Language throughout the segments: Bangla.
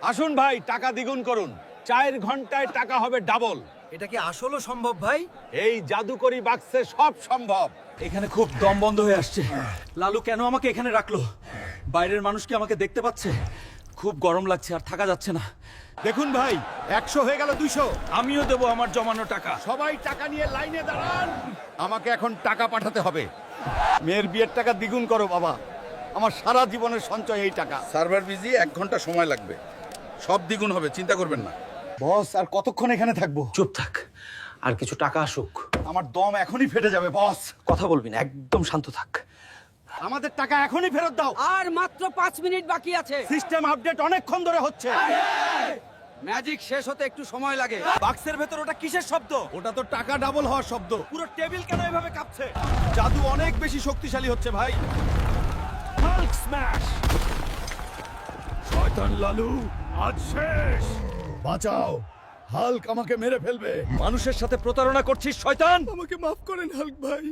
আসুন ভাই, টাকা দ্বিগুণ করুন। 4 ঘন্টায় টাকা হবে ডাবল। এটা কি আসলেও সম্ভব ভাই? এই জাদুকরি বাক্সে সব সম্ভব। এখানে খুব দম বন্ধ হয়ে আসছে। লালু কেন আমাকে এখানে রাখলো? বাইরের মানুষ কি আমাকে দেখতে পাচ্ছে? খুব গরম লাগছে, আর থাকা যাচ্ছে না। দেখুন ভাই, 100 হয়ে গেল 200। আমিও দেবো আমার জমানো টাকা। সবাই টাকা নিয়ে লাইনে দাঁড়ান। আমাকে এখন টাকা পাঠাতে হবে। মেয়ের বিয়ের টাকা দ্বিগুণ করো বাবা। আমার সারা জীবনের সঞ্চয় এই টাকা। সার্ভার বিজি, 1 ঘন্টা সময় লাগবে। সব দ্বিগুণ হবে, চিন্তা করবেন না। বস, আর কতক্ষণ এখানে থাকবো? চুপ থাক, আর কিছু টাকা আসুক। আমার দম এখনই ফেটে যাবে বস। কথা বলবি না, একদম শান্ত থাক। আমাদের টাকা এখনই ফেরত দাও। আর মাত্র 5 মিনিট বাকি আছে। সিস্টেম আপডেট অনেকক্ষণ ধরে হচ্ছে। ম্যাজিক শেষ হতে একটু সময় লাগে। বাক্সের ভেতর ওটা কিসের শব্দ? ওটা তো টাকা ডাবল হওয়ার শব্দ। পুরো টেবিল কেন এভাবে কাঁপছে? জাদু অনেক বেশি শক্তিশালী হচ্ছে ভাই। Hulk smash! শয়তান লালু আজ শেষ। বাঁচাও, হাল্ক আমাকে মেরে ফেলবে। মানুষের সাথে প্রতারণা করছিস শয়তান! আমাকে মাফ করেন হাল্ক ভাই।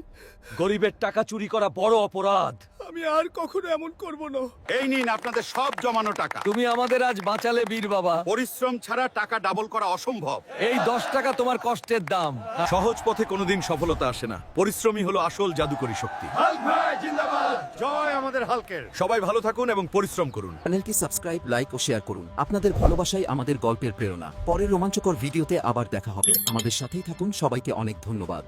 গরিবের টাকা চুরি করা বড় অপরাধ। আমি আর কখনো এমন করব না। এই নিন আপনাদের সব জমানো টাকা। তুমি আমাদের আজ বাঁচালে বীর বাবা। পরিশ্রম ছাড়া টাকা ডাবল করা অসম্ভব। এই 10 টাকা তোমার কষ্টের দাম। সহজ পথে কোনোদিন সফলতা আসে না। পরিশ্রমই হলো আসল জাদুকরী শক্তি। হাল্ক ভাই জিন্দাবাদ। জয় আমাদের হাল্কের। সবাই ভালো থাকুন এবং পরিশ্রম করুন। চ্যানেলটি সাবস্ক্রাইব, লাইক ও শেয়ার করুন। আপনাদের ভালোবাসাই আমাদের গল্পের প্রেরণা। পরের রোমাঞ্চকর ভিডিওতে আবার দেখা হবে। আমাদের সাথেই থাকুন। সবাইকে অনেক ধন্যবাদ।